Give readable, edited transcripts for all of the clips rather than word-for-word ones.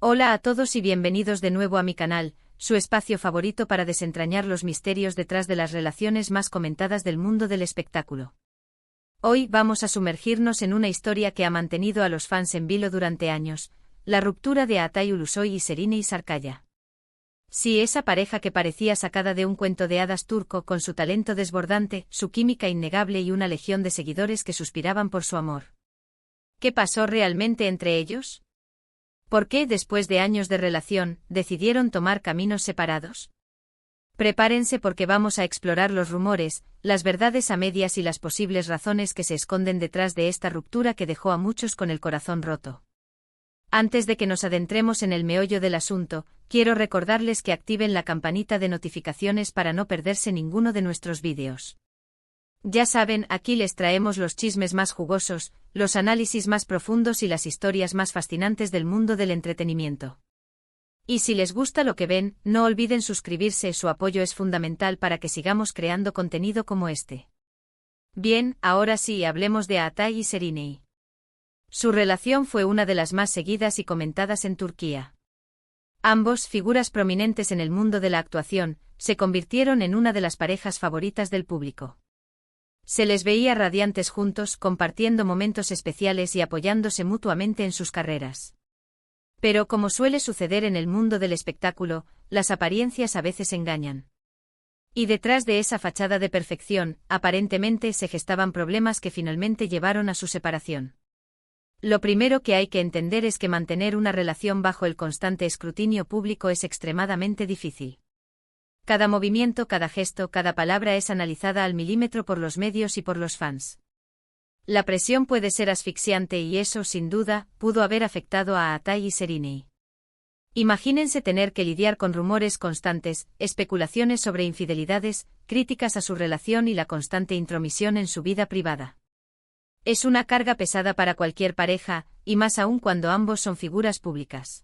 Hola a todos y bienvenidos de nuevo a mi canal, su espacio favorito para desentrañar los misterios detrás de las relaciones más comentadas del mundo del espectáculo. Hoy vamos a sumergirnos en una historia que ha mantenido a los fans en vilo durante años, la ruptura de Atay Ulusoy y Serine Sarkaya. Sí, esa pareja que parecía sacada de un cuento de hadas turco con su talento desbordante, su química innegable y una legión de seguidores que suspiraban por su amor. ¿Qué pasó realmente entre ellos? ¿Por qué, después de años de relación, decidieron tomar caminos separados? Prepárense porque vamos a explorar los rumores, las verdades a medias y las posibles razones que se esconden detrás de esta ruptura que dejó a muchos con el corazón roto. Antes de que nos adentremos en el meollo del asunto, quiero recordarles que activen la campanita de notificaciones para no perderse ninguno de nuestros vídeos. Ya saben, aquí les traemos los chismes más jugosos, los análisis más profundos y las historias más fascinantes del mundo del entretenimiento. Y si les gusta lo que ven, no olviden suscribirse, su apoyo es fundamental para que sigamos creando contenido como este. Bien, ahora sí, hablemos de Atay y Serine. Su relación fue una de las más seguidas y comentadas en Turquía. Ambos, figuras prominentes en el mundo de la actuación, se convirtieron en una de las parejas favoritas del público. Se les veía radiantes juntos, compartiendo momentos especiales y apoyándose mutuamente en sus carreras. Pero como suele suceder en el mundo del espectáculo, las apariencias a veces engañan. Y detrás de esa fachada de perfección, aparentemente se gestaban problemas que finalmente llevaron a su separación. Lo primero que hay que entender es que mantener una relación bajo el constante escrutinio público es extremadamente difícil. Cada movimiento, cada gesto, cada palabra es analizada al milímetro por los medios y por los fans. La presión puede ser asfixiante y eso, sin duda, pudo haber afectado a Atay y Serine. Imagínense tener que lidiar con rumores constantes, especulaciones sobre infidelidades, críticas a su relación y la constante intromisión en su vida privada. Es una carga pesada para cualquier pareja, y más aún cuando ambos son figuras públicas.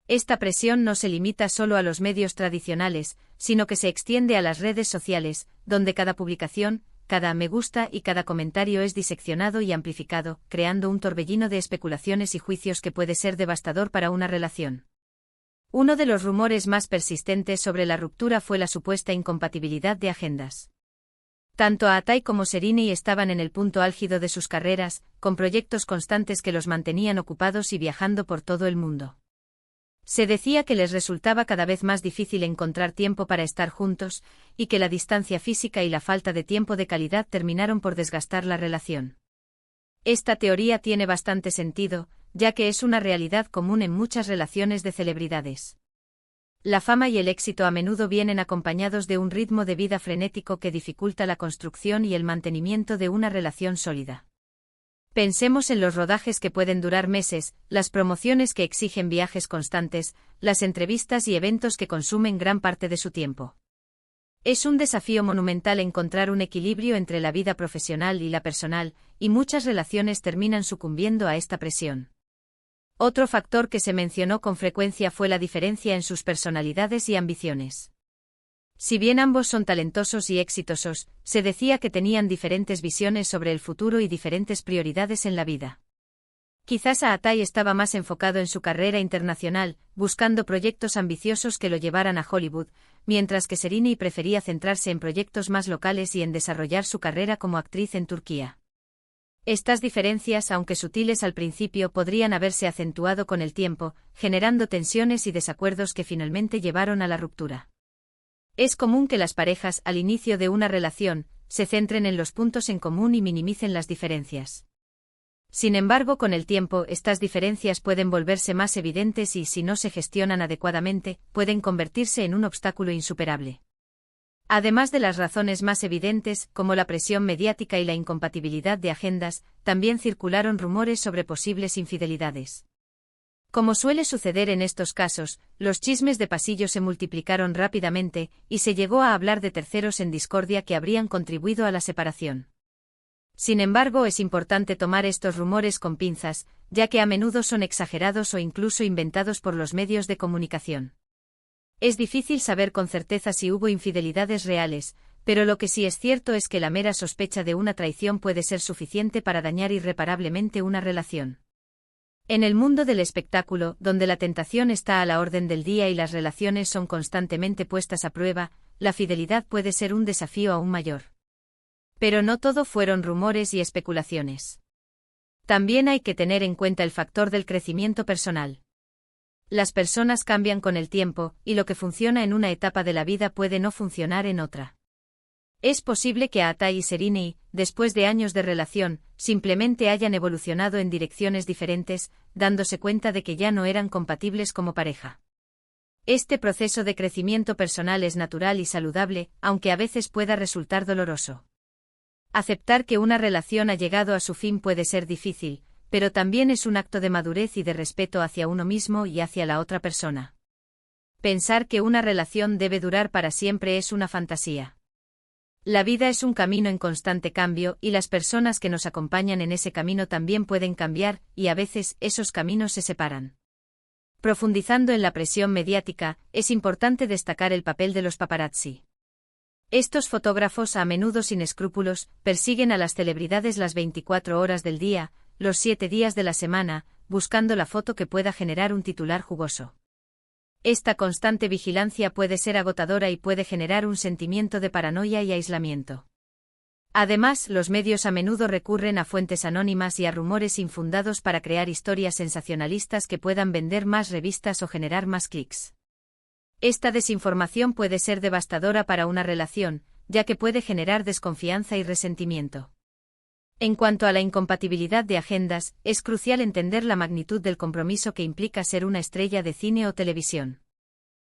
Esta presión no se limita solo a los medios tradicionales, sino que se extiende a las redes sociales, donde cada publicación, cada me gusta y cada comentario es diseccionado y amplificado, creando un torbellino de especulaciones y juicios que puede ser devastador para una relación. Uno de los rumores más persistentes sobre la ruptura fue la supuesta incompatibilidad de agendas. Tanto Atay como Serine estaban en el punto álgido de sus carreras, con proyectos constantes que los mantenían ocupados y viajando por todo el mundo. Se decía que les resultaba cada vez más difícil encontrar tiempo para estar juntos, y que la distancia física y la falta de tiempo de calidad terminaron por desgastar la relación. Esta teoría tiene bastante sentido, ya que es una realidad común en muchas relaciones de celebridades. La fama y el éxito a menudo vienen acompañados de un ritmo de vida frenético que dificulta la construcción y el mantenimiento de una relación sólida. Pensemos en los rodajes que pueden durar meses, las promociones que exigen viajes constantes, las entrevistas y eventos que consumen gran parte de su tiempo. Es un desafío monumental encontrar un equilibrio entre la vida profesional y la personal, y muchas relaciones terminan sucumbiendo a esta presión. Otro factor que se mencionó con frecuencia fue la diferencia en sus personalidades y ambiciones. Si bien ambos son talentosos y exitosos, se decía que tenían diferentes visiones sobre el futuro y diferentes prioridades en la vida. Quizás Atay estaba más enfocado en su carrera internacional, buscando proyectos ambiciosos que lo llevaran a Hollywood, mientras que Serine prefería centrarse en proyectos más locales y en desarrollar su carrera como actriz en Turquía. Estas diferencias, aunque sutiles al principio, podrían haberse acentuado con el tiempo, generando tensiones y desacuerdos que finalmente llevaron a la ruptura. Es común que las parejas, al inicio de una relación, se centren en los puntos en común y minimicen las diferencias. Sin embargo, con el tiempo, estas diferencias pueden volverse más evidentes y, si no se gestionan adecuadamente, pueden convertirse en un obstáculo insuperable. Además de las razones más evidentes, como la presión mediática y la incompatibilidad de agendas, también circularon rumores sobre posibles infidelidades. Como suele suceder en estos casos, los chismes de pasillo se multiplicaron rápidamente, y se llegó a hablar de terceros en discordia que habrían contribuido a la separación. Sin embargo, es importante tomar estos rumores con pinzas, ya que a menudo son exagerados o incluso inventados por los medios de comunicación. Es difícil saber con certeza si hubo infidelidades reales, pero lo que sí es cierto es que la mera sospecha de una traición puede ser suficiente para dañar irreparablemente una relación. En el mundo del espectáculo, donde la tentación está a la orden del día y las relaciones son constantemente puestas a prueba, la fidelidad puede ser un desafío aún mayor. Pero no todo fueron rumores y especulaciones. También hay que tener en cuenta el factor del crecimiento personal. Las personas cambian con el tiempo, y lo que funciona en una etapa de la vida puede no funcionar en otra. Es posible que Atai y Sereni, después de años de relación, simplemente hayan evolucionado en direcciones diferentes, dándose cuenta de que ya no eran compatibles como pareja. Este proceso de crecimiento personal es natural y saludable, aunque a veces pueda resultar doloroso. Aceptar que una relación ha llegado a su fin puede ser difícil, pero también es un acto de madurez y de respeto hacia uno mismo y hacia la otra persona. Pensar que una relación debe durar para siempre es una fantasía. La vida es un camino en constante cambio y las personas que nos acompañan en ese camino también pueden cambiar, y a veces esos caminos se separan. Profundizando en la presión mediática, es importante destacar el papel de los paparazzi. Estos fotógrafos, a menudo sin escrúpulos, persiguen a las celebridades las 24 horas del día, los 7 días de la semana, buscando la foto que pueda generar un titular jugoso. Esta constante vigilancia puede ser agotadora y puede generar un sentimiento de paranoia y aislamiento. Además, los medios a menudo recurren a fuentes anónimas y a rumores infundados para crear historias sensacionalistas que puedan vender más revistas o generar más clics. Esta desinformación puede ser devastadora para una relación, ya que puede generar desconfianza y resentimiento. En cuanto a la incompatibilidad de agendas, es crucial entender la magnitud del compromiso que implica ser una estrella de cine o televisión.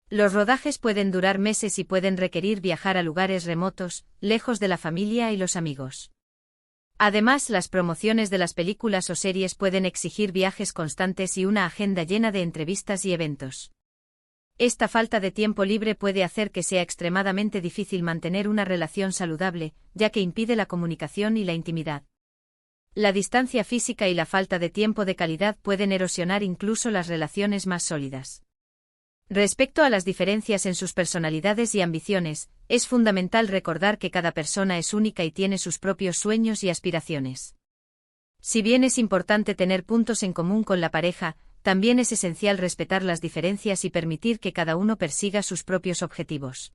Los rodajes pueden durar meses y pueden requerir viajar a lugares remotos, lejos de la familia y los amigos. Además, las promociones de las películas o series pueden exigir viajes constantes y una agenda llena de entrevistas y eventos. Esta falta de tiempo libre puede hacer que sea extremadamente difícil mantener una relación saludable, ya que impide la comunicación y la intimidad. La distancia física y la falta de tiempo de calidad pueden erosionar incluso las relaciones más sólidas. Respecto a las diferencias en sus personalidades y ambiciones, es fundamental recordar que cada persona es única y tiene sus propios sueños y aspiraciones. Si bien es importante tener puntos en común con la pareja, también es esencial respetar las diferencias y permitir que cada uno persiga sus propios objetivos.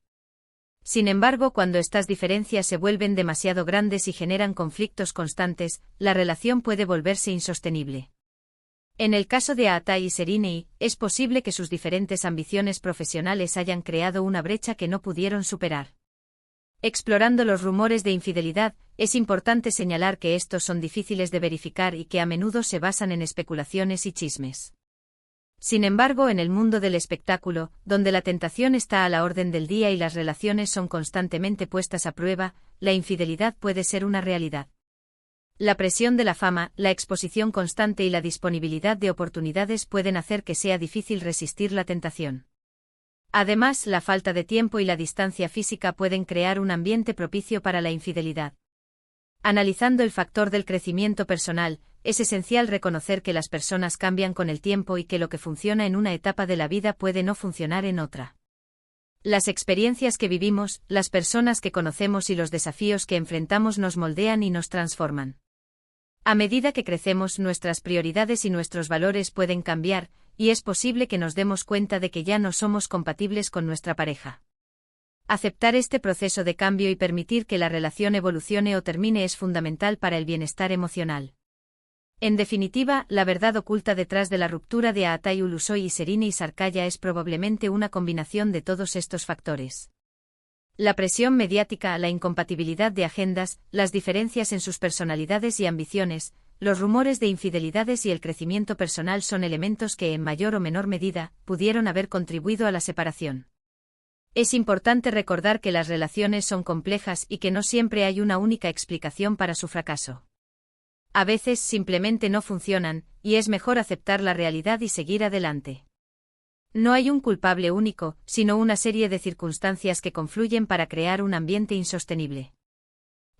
Sin embargo, cuando estas diferencias se vuelven demasiado grandes y generan conflictos constantes, la relación puede volverse insostenible. En el caso de Atai y Sereni, es posible que sus diferentes ambiciones profesionales hayan creado una brecha que no pudieron superar. Explorando los rumores de infidelidad, es importante señalar que estos son difíciles de verificar y que a menudo se basan en especulaciones y chismes. Sin embargo, en el mundo del espectáculo, donde la tentación está a la orden del día y las relaciones son constantemente puestas a prueba, la infidelidad puede ser una realidad. La presión de la fama, la exposición constante y la disponibilidad de oportunidades pueden hacer que sea difícil resistir la tentación. Además, la falta de tiempo y la distancia física pueden crear un ambiente propicio para la infidelidad. Analizando el factor del crecimiento personal, es esencial reconocer que las personas cambian con el tiempo y que lo que funciona en una etapa de la vida puede no funcionar en otra. Las experiencias que vivimos, las personas que conocemos y los desafíos que enfrentamos nos moldean y nos transforman. A medida que crecemos, nuestras prioridades y nuestros valores pueden cambiar, y es posible que nos demos cuenta de que ya no somos compatibles con nuestra pareja. Aceptar este proceso de cambio y permitir que la relación evolucione o termine es fundamental para el bienestar emocional. En definitiva, la verdad oculta detrás de la ruptura de Atai Ulusoy y Sereni Sarkaya es probablemente una combinación de todos estos factores. La presión mediática, la incompatibilidad de agendas, las diferencias en sus personalidades y ambiciones, los rumores de infidelidades y el crecimiento personal son elementos que en mayor o menor medida pudieron haber contribuido a la separación. Es importante recordar que las relaciones son complejas y que no siempre hay una única explicación para su fracaso. A veces simplemente no funcionan, y es mejor aceptar la realidad y seguir adelante. No hay un culpable único, sino una serie de circunstancias que confluyen para crear un ambiente insostenible.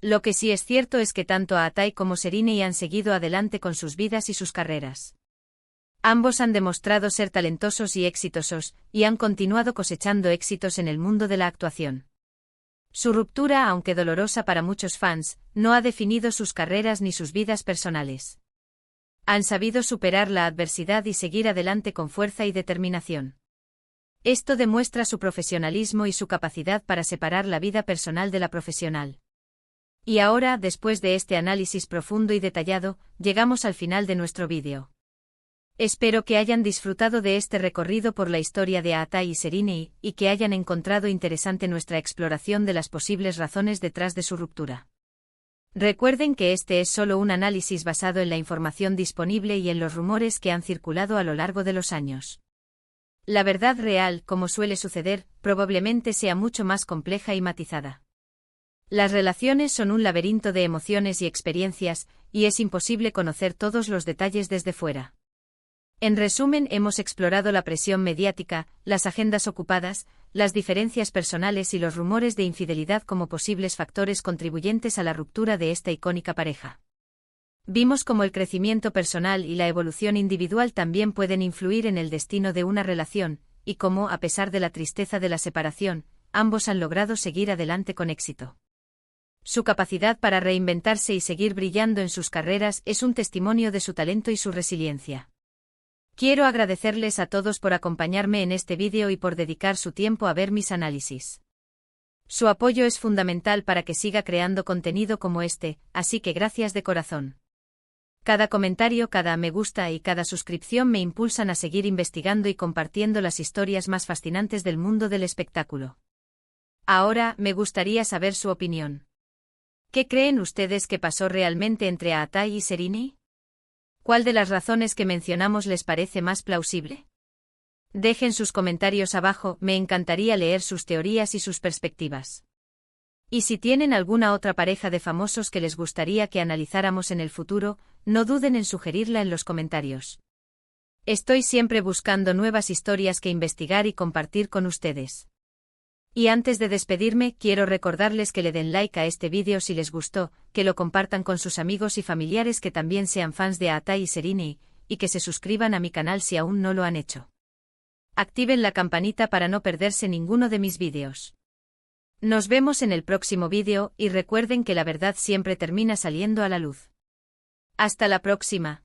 Lo que sí es cierto es que tanto Atai como Sereni han seguido adelante con sus vidas y sus carreras. Ambos han demostrado ser talentosos y exitosos, y han continuado cosechando éxitos en el mundo de la actuación. Su ruptura, aunque dolorosa para muchos fans, no ha definido sus carreras ni sus vidas personales. Han sabido superar la adversidad y seguir adelante con fuerza y determinación. Esto demuestra su profesionalismo y su capacidad para separar la vida personal de la profesional. Y ahora, después de este análisis profundo y detallado, llegamos al final de nuestro vídeo. Espero que hayan disfrutado de este recorrido por la historia de Aatai y Sereni, y que hayan encontrado interesante nuestra exploración de las posibles razones detrás de su ruptura. Recuerden que este es solo un análisis basado en la información disponible y en los rumores que han circulado a lo largo de los años. La verdad real, como suele suceder, probablemente sea mucho más compleja y matizada. Las relaciones son un laberinto de emociones y experiencias, y es imposible conocer todos los detalles desde fuera. En resumen, hemos explorado la presión mediática, las agendas ocupadas, las diferencias personales y los rumores de infidelidad como posibles factores contribuyentes a la ruptura de esta icónica pareja. Vimos cómo el crecimiento personal y la evolución individual también pueden influir en el destino de una relación, y cómo, a pesar de la tristeza de la separación, ambos han logrado seguir adelante con éxito. Su capacidad para reinventarse y seguir brillando en sus carreras es un testimonio de su talento y su resiliencia. Quiero agradecerles a todos por acompañarme en este vídeo y por dedicar su tiempo a ver mis análisis. Su apoyo es fundamental para que siga creando contenido como este, así que gracias de corazón. Cada comentario, cada me gusta y cada suscripción me impulsan a seguir investigando y compartiendo las historias más fascinantes del mundo del espectáculo. Ahora, me gustaría saber su opinión. ¿Qué creen ustedes que pasó realmente entre Aatai y Sereni? ¿Cuál de las razones que mencionamos les parece más plausible? Dejen sus comentarios abajo, me encantaría leer sus teorías y sus perspectivas. Y si tienen alguna otra pareja de famosos que les gustaría que analizáramos en el futuro, no duden en sugerirla en los comentarios. Estoy siempre buscando nuevas historias que investigar y compartir con ustedes. Y antes de despedirme, quiero recordarles que le den like a este vídeo si les gustó, que lo compartan con sus amigos y familiares que también sean fans de Aatai y Sereni, y que se suscriban a mi canal si aún no lo han hecho. Activen la campanita para no perderse ninguno de mis vídeos. Nos vemos en el próximo vídeo y recuerden que la verdad siempre termina saliendo a la luz. Hasta la próxima.